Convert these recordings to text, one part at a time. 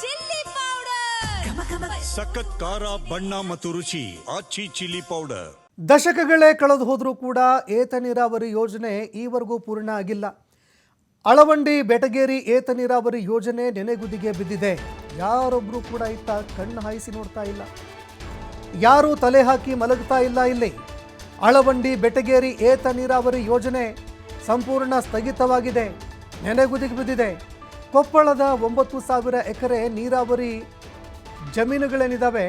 Chilli powder, ಸಖತ್ ಖಾರ, ಬಣ್ಣ ಮತ್ತು ರುಚಿ. ಆಚಿ ಚಿಲ್ಲಿ ಪೌಡರ್. ದಶಕಗಳೇ ಕಳೆದು ಹೋದರೂ ಕೂಡ ಏತ ನೀರಾವರಿ ಯೋಜನೆ ಈವರೆಗೂ ಪೂರ್ಣ ಆಗಿಲ್ಲ. ಅಳವಂಡಿ ಬೆಟಗೇರಿ ಏತ ನೀರಾವರಿ ಯೋಜನೆ ನೆನೆಗುದಿಗೆ ಬಿದ್ದಿದೆ. ಯಾರೊಬ್ಬರು ಕೂಡ ಇತ್ತ ಕಣ್ಣು ಹಾಯಿಸಿ ನೋಡ್ತಾ ಇಲ್ಲ, ಯಾರೂ ತಲೆ ಹಾಕಿ ಮಲಗ್ತಾ ಇಲ್ಲ. ಇಲ್ಲಿ ಅಳವಂಡಿ ಬೆಟಗೇರಿ ಏತ ನೀರಾವರಿ ಯೋಜನೆ ಸಂಪೂರ್ಣ ಸ್ಥಗಿತವಾಗಿದೆ, ನೆನೆಗುದಿಗೆ ಬಿದ್ದಿದೆ. ಕೊಪ್ಪಳದ 9,000 ಎಕರೆ ನೀರಾವರಿ ಜಮೀನುಗಳೇನಿದ್ದಾವೆ,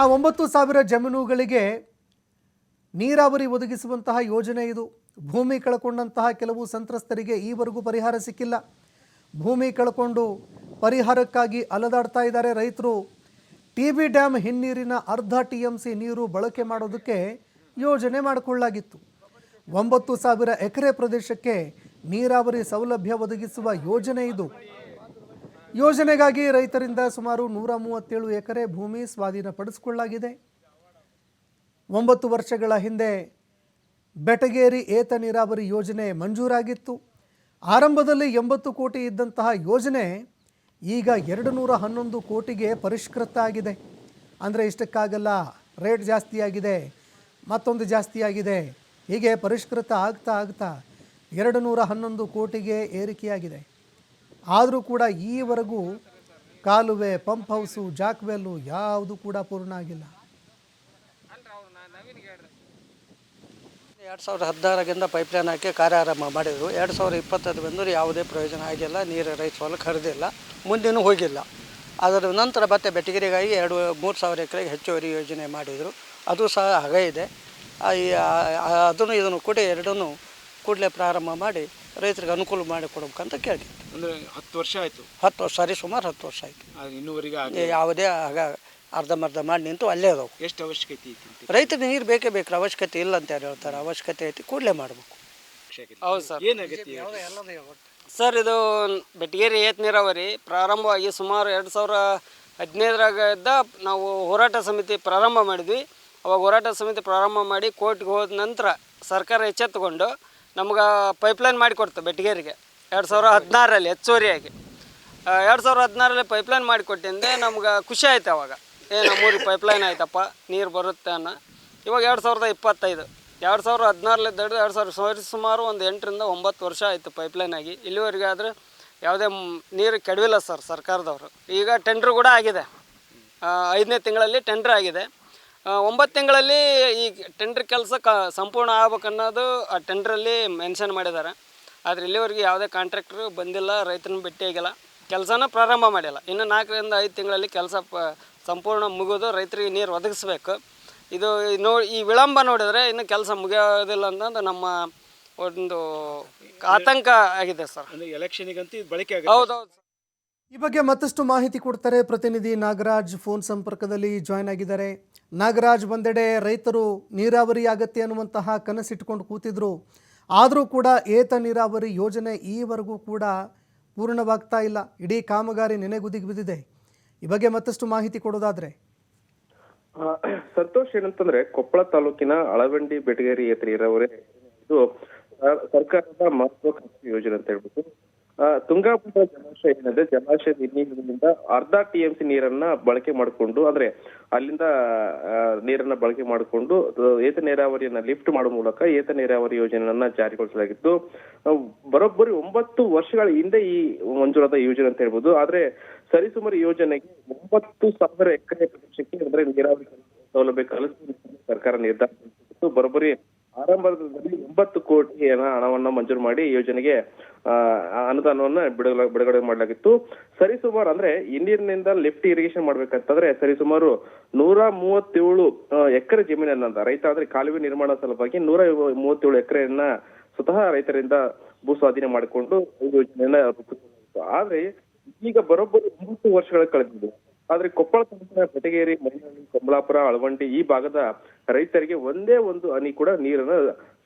ಆ 9,000 ಜಮೀನುಗಳಿಗೆ ನೀರಾವರಿ ಒದಗಿಸುವಂತಹ ಯೋಜನೆ ಇದು. ಭೂಮಿ ಕಳ್ಕೊಂಡಂತಹ ಕೆಲವು ಸಂತ್ರಸ್ತರಿಗೆ ಈವರೆಗೂ ಪರಿಹಾರ ಸಿಕ್ಕಿಲ್ಲ. ಭೂಮಿ ಕಳ್ಕೊಂಡು ಪರಿಹಾರಕ್ಕಾಗಿ ಅಲದಾಡ್ತಾ ಇದ್ದಾರೆ ರೈತರು. ಟಿ.ಬಿ ಡ್ಯಾಮ್ ಹಿನ್ನೀರಿನ ಅರ್ಧ TMC ನೀರು ಬಳಕೆ ಮಾಡೋದಕ್ಕೆ ಯೋಜನೆ ಮಾಡಿಕೊಳ್ಳಲಾಗಿತ್ತು. 9,000 ಎಕರೆ ಪ್ರದೇಶಕ್ಕೆ ನೀರಾವರಿ ಸೌಲಭ್ಯ ಒದಗಿಸುವ ಯೋಜನೆ ಇದು. ಯೋಜನೆಗಾಗಿ ರೈತರಿಂದ ಸುಮಾರು 137 ಎಕರೆ ಭೂಮಿ ಸ್ವಾಧೀನಪಡಿಸಿಕೊಳ್ಳಲಾಗಿದೆ. 9 ವರ್ಷಗಳ ಹಿಂದೆ ಬೆಟಗೇರಿ ಏತ ನೀರಾವರಿ ಯೋಜನೆ ಮಂಜೂರಾಗಿತ್ತು. ಆರಂಭದಲ್ಲಿ 80 ಕೋಟಿ ಇದ್ದಂತಹ ಯೋಜನೆ ಈಗ 211 ಕೋಟಿಗೆ ಪರಿಷ್ಕೃತ ಆಗಿದೆ. ಅಂದರೆ ಇಷ್ಟಕ್ಕಾಗಲ್ಲ, ರೇಟ್ ಜಾಸ್ತಿ ಆಗಿದೆ, ಮತ್ತೊಂದು ಜಾಸ್ತಿ ಆಗಿದೆ, ಹೀಗೆ ಪರಿಷ್ಕೃತ ಆಗ್ತಾ 211 ಕೋಟಿಗೆ ಏರಿಕೆಯಾಗಿದೆ. ಆದರೂ ಕೂಡ ಈವರೆಗೂ ಕಾಲುವೆ, ಪಂಪ್ ಹೌಸು, ಜಾಕ್ವೆಲ್ಲು ಯಾವುದು ಕೂಡ ಪೂರ್ಣ ಆಗಿಲ್ಲ. 2016ರಿಂದ ಪೈಪ್ಲೈನ್ ಹಾಕಿ ಕಾರ್ಯಾರಂಭ ಮಾಡಿದರು. 2020 ಬಂದರೂ ಯಾವುದೇ ಪ್ರಯೋಜನ ಆಗಿಲ್ಲ, ನೀರು ರೈತ ಹೊಲಕ್ಕೆ ಹರಿದಿಲ್ಲ, ಮುಂದೇನೂ ಹೋಗಿಲ್ಲ. ಅದರ ನಂತರ ಮತ್ತೆ ಬೆಟಗೇರಿಗಾಗಿ 3,000 ಎಕರೆಗೆ ಹೆಚ್ಚುವರಿ ಯೋಜನೆ ಮಾಡಿದರು. ಅದು ಸಹ ಹಾಗೆ ಇದೆ. ಅದನ್ನು ಇದನ್ನು ಕೂಡ ಎರಡನ್ನೂ ಕೂಡಲೇ ಪ್ರಾರಂಭ ಮಾಡಿ ರೈತರಿಗೆ ಅನುಕೂಲ ಮಾಡಿಕೊಡ್ಬೇಕಂತ ಕೇಳಿ. ಅಂದರೆ 10 ವರ್ಷ ಆಯಿತು. 10 ವರ್ಷ, ಸುಮಾರು 10 ವರ್ಷ ಆಯಿತು. ಇನ್ನೂವರೆಗೆ ಯಾವುದೇ ಆಗ ಅರ್ಧಂಬರ್ಧ ಮಾಡಿ ನಿಂತು ಅಲ್ಲೇ ಅದಾವೆ. ಎಷ್ಟು ಅವಶ್ಯಕತೆ ಐತಿ? ರೈತರಿಗೆ ನೀರು ಬೇಕೇ ಬೇಕು, ಅವಶ್ಯಕತೆ ಇಲ್ಲ ಅಂತ ಯಾರು ಹೇಳ್ತಾರೆ. ಅವಶ್ಯಕತೆ ಐತಿ, ಕೂಡಲೇ ಮಾಡಬೇಕು. ಹೌದು ಸರ್. ಏನಾಗತ್ತೆ ಸರ್, ಇದು ಬೆಟಗೇರಿ ಏತ ನೀರಾವರಿ ಪ್ರಾರಂಭವಾಗಿ ಸುಮಾರು 2015ರಾಗ ಇದ್ದ ನಾವು ಹೋರಾಟ ಸಮಿತಿ ಪ್ರಾರಂಭ ಮಾಡಿದ್ವಿ. ಅವಾಗ ಹೋರಾಟ ಸಮಿತಿ ಪ್ರಾರಂಭ ಮಾಡಿ ಕೋರ್ಟ್ಗೆ ಹೋದ ನಂತರ ಸರ್ಕಾರ ಎಚ್ಚೆತ್ತುಕೊಂಡು ನಮ್ಗೆ ಪೈಪ್ಲೈನ್ ಮಾಡಿಕೊಡ್ತು ಬೆಟಗೇರಿಗೆ 2016ರಲ್ಲಿ ಹೆಚ್ಚುವರಿಯಾಗಿ. 2016ರಲ್ಲಿ ಪೈಪ್ಲೈನ್ ಮಾಡಿಕೊಟ್ಟಿಂದೆ ನಮ್ಗೆ ಖುಷಿ ಆಯ್ತು. ಅವಾಗ ನಮ್ಮೂರಿಗೆ ಪೈಪ್ಲೈನ್ ಆಯ್ತಪ್ಪ, ನೀರು ಬರುತ್ತೆ ಅನ್ನೋ. ಇವಾಗ 2025, 2016ಲಿದ್ದ 2000 ಸುಮಾರು ಒಂದು 8ರಿಂದ 9 ವರ್ಷ ಆಯಿತು ಪೈಪ್ಲೈನ್ ಆಗಿ. ಇಲ್ಲಿವರೆಗೆ ಆದರೆ ಯಾವುದೇ ನೀರು ಕೆಡವಿಲ್ಲ ಸರ್ ಸರ್ಕಾರದವರು. ಈಗ ಟೆಂಡ್ರ್ ಕೂಡ ಆಗಿದೆ, 5ನೇ ತಿಂಗಳಲ್ಲಿ ಟೆಂಡ್ರ್ ಆಗಿದೆ. 9 ತಿಂಗಳಲ್ಲಿ ಈ ಟೆಂಡ್ರ್ ಕೆಲಸ ಸಂಪೂರ್ಣ ಆಗ್ಬೇಕನ್ನೋದು ಆ ಟೆಂಡ್ರಲ್ಲಿ ಮೆನ್ಷನ್ ಮಾಡಿದ್ದಾರೆ. ಆದರೆ ಇಲ್ಲಿವರೆಗೆ ಯಾವುದೇ ಕಾಂಟ್ರಾಕ್ಟ್ರು ಬಂದಿಲ್ಲ, ರೈತರನ್ನ ಭೇಟಿಯಾಗಿಲ್ಲ, ಕೆಲಸನ ಪ್ರಾರಂಭ ಮಾಡಿಲ್ಲ. ಇನ್ನು 4ರಿಂದ 5 ತಿಂಗಳಲ್ಲಿ ಕೆಲಸ ಸಂಪೂರ್ಣ ಮುಗಿದು ರೈತರಿಗೆ ನೀರು ಒದಗಿಸ್ಬೇಕು. ಇದು ಈ ವಿಳಂಬ ನೋಡಿದರೆ ಇನ್ನು ಕೆಲಸ ಮುಗಿಯೋದಿಲ್ಲ ಅನ್ನೋದು ನಮ್ಮ ಒಂದು ಆತಂಕ ಆಗಿದೆ ಸರ್. ಎಲೆಕ್ಷನಿಗಂತೂ ಇದು ಬಳಕೆ ಹೌದೌದು. ಈ ಬಗ್ಗೆ ಮತ್ತಷ್ಟು ಮಾಹಿತಿ ಕೊಡ್ತಾರೆ ಪ್ರತಿನಿಧಿ ನಾಗರಾಜ್. ಫೋನ್ ಸಂಪರ್ಕದಲ್ಲಿ ಜಾಯ್ನ್ ಆಗಿದ್ದಾರೆ. ನಾಗರಾಜ್, ಒಂದೆಡೆ ರೈತರು ನೀರಾವರಿ ಆಗತ್ತೆ ಅನ್ನುವಂತಹ ಕನಸಿಟ್ಕೊಂಡು ಕೂತಿದ್ರು, ಆದರೂ ಕೂಡ ಏತ ನೀರಾವರಿ ಯೋಜನೆ ಈವರೆಗೂ ಕೂಡ ಪೂರ್ಣವಾಗ್ತಾ ಇಲ್ಲ. ಇಡೀ ಕಾಮಗಾರಿ ನೆನೆಗುದಿಗೆ ಬಿದ್ದಿದೆ. ಈ ಬಗ್ಗೆ ಮತ್ತಷ್ಟು ಮಾಹಿತಿ ಕೊಡೋದಾದ್ರೆ. ಸಂತೋಷ್, ಏನಂತಂದ್ರೆ ಕೊಪ್ಪಳ ತಾಲೂಕಿನ ಅಳವಂಡಿ ಬೆಟಗೇರಿ ಏತ ನೀರಾವರಿ ಇದು ಸರ್ಕಾರದ ಮಹತ್ವಾಕಾಂಕ್ಷಿ ಯೋಜನೆ ಅಂತ ಹೇಳ್ಬಿಟ್ಟು ತುಂಗಾಭದ್ರಾ ಜಲಾಶಯ ಏನಿದೆ, ಜಲಾಶಯದ ನೀರಿನಿಂದ ಅರ್ಧ TMC ನೀರನ್ನ ಬಳಕೆ ಮಾಡಿಕೊಂಡು, ಅಂದ್ರೆ ಅಲ್ಲಿಂದ ನೀರನ್ನ ಬಳಕೆ ಮಾಡಿಕೊಂಡು ಏತ ನೀರಾವರಿಯನ್ನ ಲಿಫ್ಟ್ ಮಾಡುವ ಮೂಲಕ ಏತ ನೀರಾವರಿ ಯೋಜನೆಯನ್ನ ಜಾರಿಗೊಳಿಸಲಾಗಿತ್ತು. ಬರೋಬ್ಬರಿ 9 ವರ್ಷಗಳ ಹಿಂದೆ ಈ ಮಂಜೂರಾದ ಯೋಜನೆ ಅಂತ ಹೇಳ್ಬೋದು. ಆದ್ರೆ ಸರಿಸುಮಾರು ಯೋಜನೆಗೆ 9,000 ಎಕರೆ ಪ್ರದೇಶಕ್ಕೆ ಅಂದ್ರೆ ನೀರಾವರಿ ಸೌಲಭ್ಯ ಕಲ್ಪಿಸಲು ಸರ್ಕಾರ ನಿರ್ಧಾರ ಮಾಡಿತ್ತು. ಬರೋಬ್ಬರಿ ಆರಂಭದಲ್ಲಿ 80 ಕೋಟಿ ಹಣವನ್ನ ಮಂಜೂರು ಮಾಡಿ ಯೋಜನೆಗೆ ಅನುದಾನವನ್ನ ಬಿಡುಗಡೆ ಮಾಡಲಾಗಿತ್ತು. ಸರಿಸುಮಾರು ಅಂದ್ರೆ ನೀರಿನಿಂದ ಲಿಫ್ಟ್ ಇರಿಗೇಷನ್ ಮಾಡ್ಬೇಕಂತಂದ್ರೆ ಸರಿಸುಮಾರು 137 ಎಕರೆ ಜಮೀನನ್ನ ರೈತ ಅಂದ್ರೆ ಕಾಲುವೆ ನಿರ್ಮಾಣ ಸಲುವಾಗಿ 137 ಎಕರೆಯನ್ನ ಸ್ವತಃ ರೈತರಿಂದ ಭೂ ಸ್ವಾಧೀನ ಮಾಡಿಕೊಂಡು ಯೋಜನೆಯನ್ನ ರೂಪಿಸಲಾಗಿತ್ತು. ಆದ್ರೆ ಈಗ ಬರೋಬ್ಬರಿ 9 ವರ್ಷಗಳ ಕಳೆದಿದೆ. ಆದ್ರೆ ಕೊಪ್ಪಳ ತಾಲೂಕಿನ ಬೆಟಗೇರಿ, ಮೈನಹಳ್ಳಿ, ಕಮಲಾಪುರ, ಅಳವಂಡಿ ಈ ಭಾಗದ ರೈತರಿಗೆ ಒಂದೇ ಒಂದು ಹನಿ ಕೂಡ ನೀರನ್ನ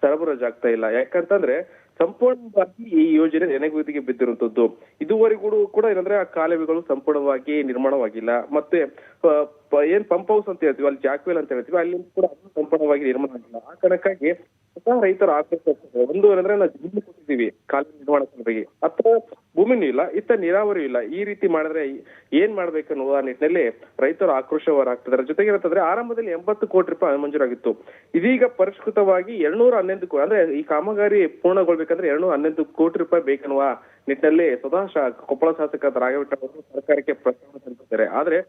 ಸರಬರಾಜಾಗ್ತಾ ಇಲ್ಲ. ಯಾಕಂತಂದ್ರೆ ಸಂಪೂರ್ಣವಾಗಿ ಈ ಯೋಜನೆ ನೆನೆಗುದಿಗೆ ಬಿದ್ದಿರುವಂತದ್ದು. ಇದುವರೆಗೂ ಕೂಡ ಏನಂದ್ರೆ ಆ ಕಾಲುವೆಗಳು ಸಂಪೂರ್ಣವಾಗಿ ನಿರ್ಮಾಣವಾಗಿಲ್ಲ. ಮತ್ತೆ ಏನ್ ಪಂಪ್ ಹೌಸ್ ಅಂತ ಹೇಳ್ತೀವಿ, ಅಲ್ಲಿ ಜಾಕ್ವೆಲ್ ಅಂತ ಹೇಳ್ತೀವಿ, ಅಲ್ಲಿ ಕೂಡ ಅದು ಸಂಪೂರ್ಣವಾಗಿ ನಿರ್ಮಾಣ ಆಗಿಲ್ಲ. ಆ ಕಾರಣಕ್ಕಾಗಿ ಸ್ವತಃ ರೈತರು ಆಕ್ರೋಶ ವ್ಯಕ್ತಪಡಿಸಿದ್ದಾರೆ. ಒಂದು ಏನಂದ್ರೆ ನಾವು ಜಮೀನು ಕೊಟ್ಟಿದ್ದೀವಿ ಕಾಲುವೆ ನಿರ್ಮಾಣ ಸಲುವಾಗಿ, ಅಥವಾ ಭೂಮಿನೂ ಇಲ್ಲ, ಇತ್ತ ನೀರಾವರಿ ಇಲ್ಲ. ಈ ರೀತಿ ಮಾಡಿದ್ರೆ ಏನ್ ಮಾಡ್ಬೇಕನ್ನುವ ನಿಟ್ಟಿನಲ್ಲಿ ರೈತರು ಆಕ್ರೋಶ ಹೊರಹಾಕ್ತಿದ್ದಾರೆ. ಜೊತೆಗೆ ಏನಂತಂದ್ರೆ ಆರಂಭದಲ್ಲಿ 80 ಕೋಟಿ ರೂಪಾಯಿ ಮಂಜೂರಾಗಿತ್ತು. ಇದೀಗ ಪರಿಷ್ಕೃತವಾಗಿ 211 ಅಂದ್ರೆ ಈ ಕಾಮಗಾರಿ ಪೂರ್ಣಗೊಳ್ಬೇಕಂದ್ರೆ 211 ಕೋಟಿ ರೂಪಾಯಿ ಬೇಕನ್ನುವ ನಿಟ್ಟಿನಲ್ಲಿ ಸ್ವತಃ ಕೊಪ್ಪಳ ಶಾಸಕ ರಾಘವೇಂದ್ರ ಅವರು ಸರ್ಕಾರಕ್ಕೆ ಪ್ರಸ್ತಾವನೆ ಸಲ್ಲಿಸಿದ್ದಾರೆ. ಆದ್ರೆ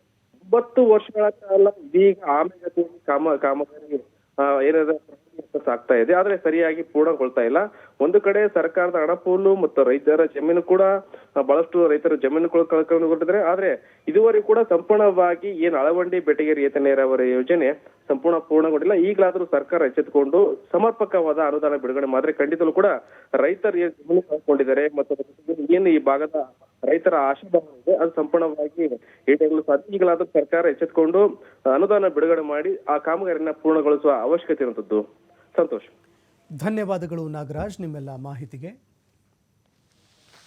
9 ವರ್ಷಗಳ ಕಾಲ ಇದೀಗ ಆಮೆಗತಿಯಲ್ಲಿ ಕಾಮಗಾರಿ ಆಗ್ತಾ ಇದೆ, ಆದ್ರೆ ಸರಿಯಾಗಿ ಪೂರ್ಣಗೊಳ್ತಾ ಇಲ್ಲ. ಒಂದು ಕಡೆ ಸರ್ಕಾರದ ಹಣಪೋಲು ಮತ್ತು ರೈತರ ಜಮೀನು ಕೂಡ ಬಹಳಷ್ಟು ರೈತರ ಜಮೀನು ಕಳ್ಕೊಂಡಿದ್ದಾರೆ. ಆದ್ರೆ ಇದುವರೆಗೂ ಕೂಡ ಸಂಪೂರ್ಣವಾಗಿ ಏನ್ ಅಳವಂಡಿ ಬೆಟಗೇರಿ ಏತ ನೀರಾವರಿ ಯೋಜನೆ ಸಂಪೂರ್ಣ ಪೂರ್ಣಗೊಂಡಿಲ್ಲ. ಈಗಲಾದ್ರೂ ಸರ್ಕಾರ ಎಚ್ಚೆತ್ತುಕೊಂಡು ಸಮರ್ಪಕವಾದ ಅನುದಾನ ಬಿಡುಗಡೆ ಮಾಡಿದ್ರೆ ಖಂಡಿತಲೂ ಕೂಡ ರೈತರು ಏನ್ ಜಮೀನು ಕಳ್ಕೊಂಡಿದ್ದಾರೆ ಮತ್ತು ಏನು ಈ ಭಾಗದ ರೈತರ ಆಶಾಭಾವ ಇದೆ ಅದು ಸಂಪೂರ್ಣವಾಗಿ ಈಡೇರಲು ಸಾಧ್ಯ. ಈಗಲಾದ್ರೂ ಸರ್ಕಾರ ಎಚ್ಚೆತ್ತುಕೊಂಡು ಅನುದಾನ ಬಿಡುಗಡೆ ಮಾಡಿ ಆ ಕಾಮಗಾರಿನ ಪೂರ್ಣಗೊಳಿಸುವ ಅವಶ್ಯಕತೆ ಇರುವಂತದ್ದು. ಸಂತೋಷ್. ಧನ್ಯವಾದಗಳು ನಾಗರಾಜ್ ನಿಮ್ಮೆಲ್ಲ ಮಾಹಿತಿಗೆ.